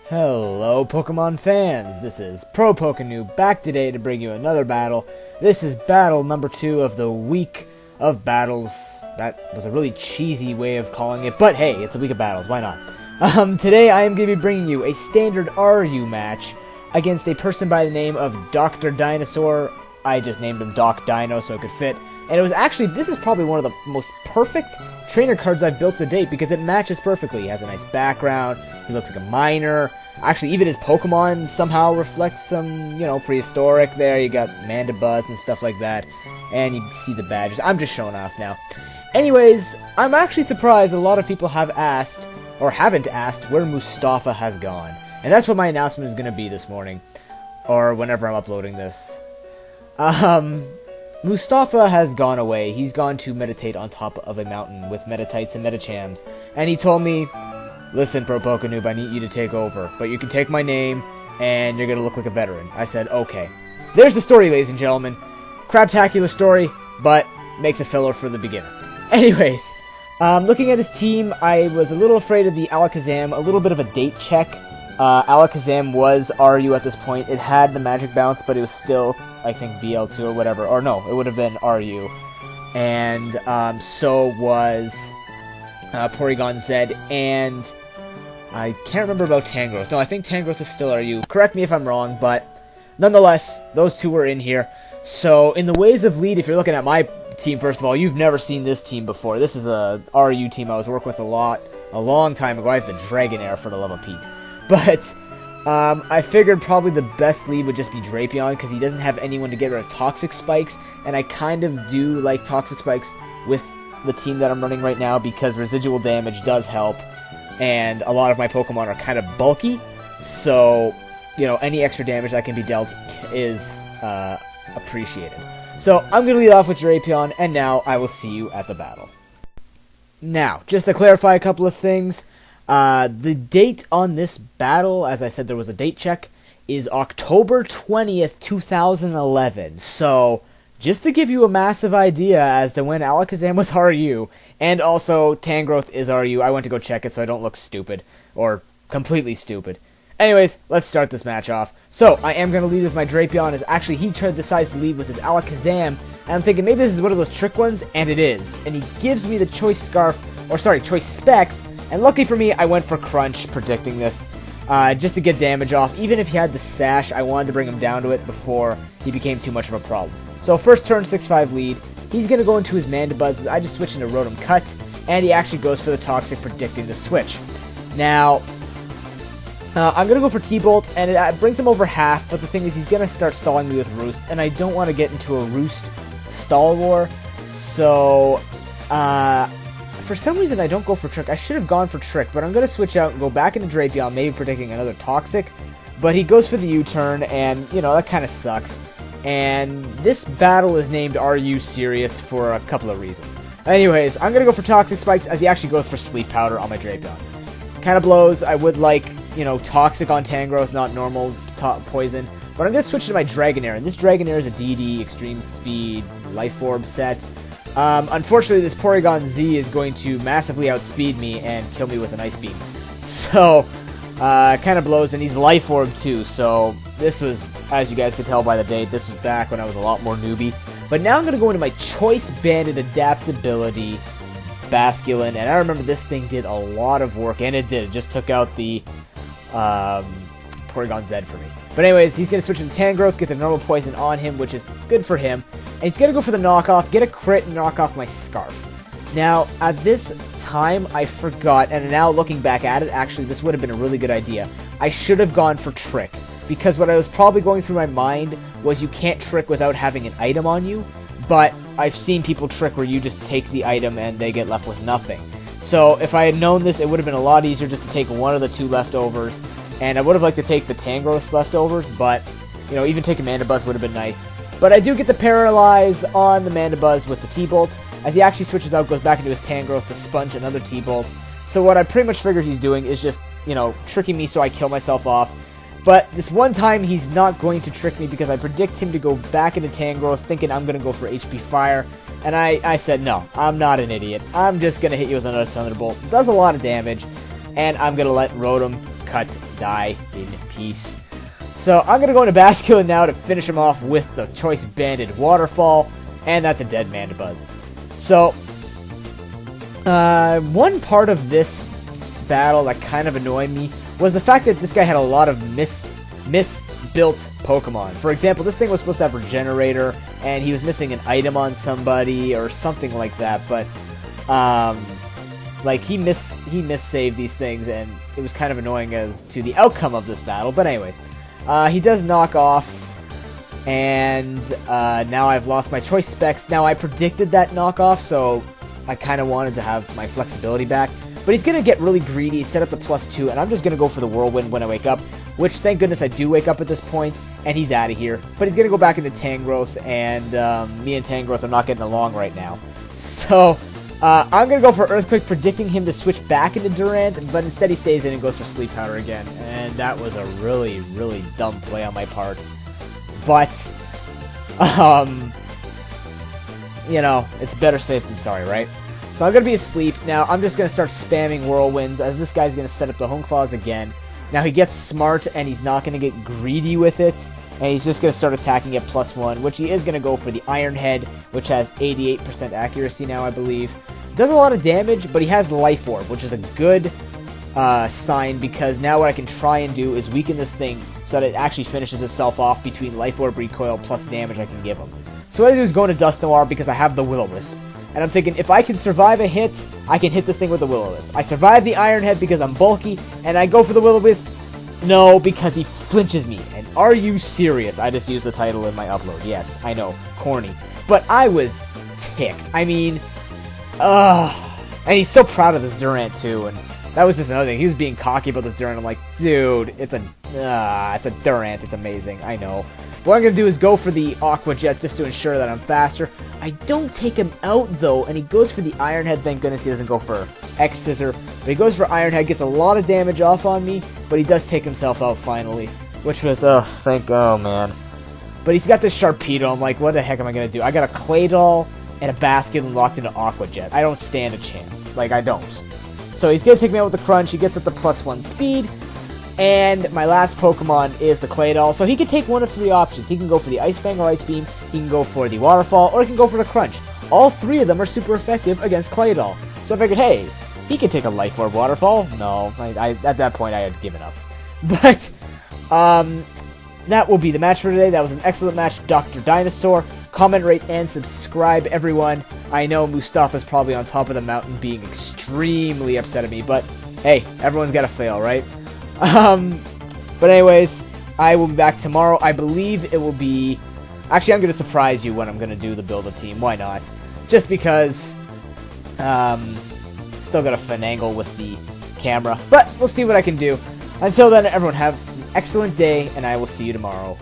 Hello Pokemon fans, this is ProPokeNoob back today to bring you another battle. This is battle number 2 of the week of battles. That was a really cheesy way of calling it, but hey, it's a week of battles, why not? Today I am going to be bringing you a standard RU match against a person by the name of Dr. Dinosaur. I just named him Doc Dino so it could fit. And it was actually, this is probably one of the most perfect trainer cards I've built to date because it matches perfectly. He has a nice background, he looks like a miner. Actually, even his Pokemon somehow reflects some, prehistoric there. You got Mandibuzz and stuff like that. And you can see the badges. I'm just showing off now. Anyways, I'm actually surprised a lot of people have asked, or haven't asked, where Mustafa has gone. And that's what my announcement is going to be this morning. Or whenever I'm uploading this. Mustafa has gone away. He's gone to meditate on top of a mountain with Metatites and Metachams. And he told me, listen, ProPokeNoob, I need you to take over. But you can take my name, and you're going to look like a veteran. I said, okay. There's the story, ladies and gentlemen. Craptacular story, but makes a filler for the beginner. Anyways, looking at his team, I was a little afraid of the Alakazam. A little bit of a date check. Alakazam was RU at this point. It had the magic bounce, but it was still, I think, BL2 or whatever. Or no, it would have been RU. And so was Porygon Z, and I can't remember about Tangrowth. No, I think Tangrowth is still RU. Correct me if I'm wrong, but nonetheless, those two were in here. So, in the ways of lead, if you're looking at my team, first of all, you've never seen this team before. This is a RU team I was working with a long time ago. I have the Dragonair for the love of Pete. But I figured probably the best lead would just be Drapion, because he doesn't have anyone to get rid of Toxic Spikes, and I kind of do like Toxic Spikes with the team that I'm running right now, because residual damage does help, and a lot of my Pokemon are kind of bulky, so, any extra damage that can be dealt is appreciated. So, I'm going to lead off with Drapion, and now I will see you at the battle. Now, just to clarify a couple of things, the date on this battle, as I said there was a date check, is October 20th, 2011. So, just to give you a massive idea as to when Alakazam was RU, and also Tangrowth is RU, I went to go check it so I don't look stupid, or completely stupid. Anyways, let's start this match off. So, I am going to lead with my Drapion, as actually he decides to lead with his Alakazam, and I'm thinking maybe this is one of those trick ones, and it is. And he gives me the Choice Choice Specs, and lucky for me, I went for Crunch, predicting this, just to get damage off. Even if he had the Sash, I wanted to bring him down to it before he became too much of a problem. So first turn, 6-5 lead. He's going to go into his Mandibuzz. I just switched into Rotom Cut, and he actually goes for the Toxic, predicting the switch. Now, I'm going to go for T-Bolt, and it brings him over half, but the thing is he's going to start stalling me with Roost, and I don't want to get into a Roost stall war, so for some reason I don't go for Trick. I should have gone for Trick, but I'm going to switch out and go back into Drapion, maybe predicting another Toxic, but he goes for the U-turn, and, that kind of sucks. And this battle is named RU Serious for a couple of reasons. Anyways, I'm going to go for Toxic Spikes, as he actually goes for Sleep Powder on my Drapion. Kind of blows. I would like, Toxic on Tangrowth, not normal Poison. But I'm going to switch to my Dragonair, and this Dragonair is a DD, Extreme Speed, Life Orb set. Unfortunately, this Porygon Z is going to massively outspeed me and kill me with an Ice Beam. So, kind of blows, and he's Life Orb too, so this was, as you guys can tell by the date, this was back when I was a lot more newbie. But now I'm going to go into my Choice Banded Adaptability Basculin, and I remember this thing did a lot of work, and it did. It just took out the Porygon Z for me. But anyways, he's going to switch to Tangrowth, get the normal poison on him, which is good for him. And he's going to go for the knockoff, get a crit, and knock off my Scarf. Now, at this time, I forgot, and now looking back at it, actually, this would have been a really good idea. I should have gone for Trick, because what I was probably going through my mind was you can't Trick without having an item on you, but I've seen people Trick where you just take the item and they get left with nothing. So, if I had known this, it would have been a lot easier just to take one of the two leftovers, and I would have liked to take the Tangrowth leftovers, but, even taking Mandibuzz would have been nice. But I do get the Paralyze on the Mandibuzz with the T-Bolt, as he actually switches out, goes back into his Tangrowth to sponge another T-Bolt. So what I pretty much figured he's doing is just, tricking me so I kill myself off. But this one time, he's not going to trick me because I predict him to go back into Tangrowth, thinking I'm going to go for HP Fire. And I said, no, I'm not an idiot. I'm just going to hit you with another Thunderbolt. It does a lot of damage, and I'm going to let Rotom cut, die in peace. So I'm gonna go into Basculin now to finish him off with the Choice Banded Waterfall, and that's a dead Mandibuzz. So, one part of this battle that kind of annoyed me was the fact that this guy had a lot of misbuilt Pokemon. For example, this thing was supposed to have Regenerator, and he was missing an item on somebody or something like that, but like he missaved these things, and it was kind of annoying as to the outcome of this battle. But anyways, he does knock off, and now I've lost my choice specs. Now I predicted that knockoff, so I kind of wanted to have my flexibility back. But he's going to get really greedy, set up the +2, and I'm just going to go for the Whirlwind when I wake up, which thank goodness I do wake up at this point, and he's out of here. But he's going to go back into Tangrowth, and me and Tangrowth are not getting along right now. So I'm going to go for Earthquake, predicting him to switch back into Durant, but instead he stays in and goes for Sleep Powder again. And that was a really, really dumb play on my part. But, you know, it's better safe than sorry, right? So I'm going to be asleep. Now I'm just going to start spamming Whirlwinds, as this guy's going to set up the Hone Claws again. Now he gets smart, and he's not going to get greedy with it, and he's just going to start attacking at +1, which he is going to go for the Iron Head, which has 88% accuracy now, I believe. Does a lot of damage, but he has Life Orb, which is a good sign, because now what I can try and do is weaken this thing so that it actually finishes itself off between Life Orb recoil plus damage I can give him. So what I do is go into Dust Noir because I have the Will-O-Wisp. And I'm thinking, if I can survive a hit, I can hit this thing with the Will-O-Wisp. I survive the Iron Head because I'm bulky, and I go for the Will-O-Wisp. No, because he flinches me. And are you serious? I just used the title in my upload. Yes, I know, corny. But I was ticked. I mean, and he's so proud of this Durant too, and that was just another thing. He was being cocky about this Durant. I'm like, dude, it's a Durant. It's amazing. I know. What I'm going to do is go for the Aqua Jet just to ensure that I'm faster. I don't take him out, though, and he goes for the Iron Head. Thank goodness he doesn't go for X-Scissor. But he goes for Iron Head, gets a lot of damage off on me, but he does take himself out finally, which was, oh, man. But he's got this Sharpedo. I'm like, what the heck am I going to do? I got a Claydol and a Basculin locked into Aqua Jet. I don't stand a chance. Like, I don't. So he's going to take me out with the Crunch. He gets up to +1 speed. And my last Pokemon is the Claydol, so he can take one of 3 options. He can go for the Ice Fang or Ice Beam, he can go for the Waterfall, or he can go for the Crunch. All 3 of them are super effective against Claydol. So I figured, hey, he can take a Life Orb Waterfall. No, at that point I had given up. But, that will be the match for today. That was an excellent match, Dr. Dinosaur. Comment, rate, and subscribe, everyone. I know Mustafa's probably on top of the mountain being extremely upset at me, but hey, everyone's got to fail, right? But anyways, I will be back tomorrow. I believe it will be... Actually, I'm going to surprise you when I'm going to do the Build-A-Team. Why not? Just because, still got to finagle with the camera. But we'll see what I can do. Until then, everyone have an excellent day, and I will see you tomorrow.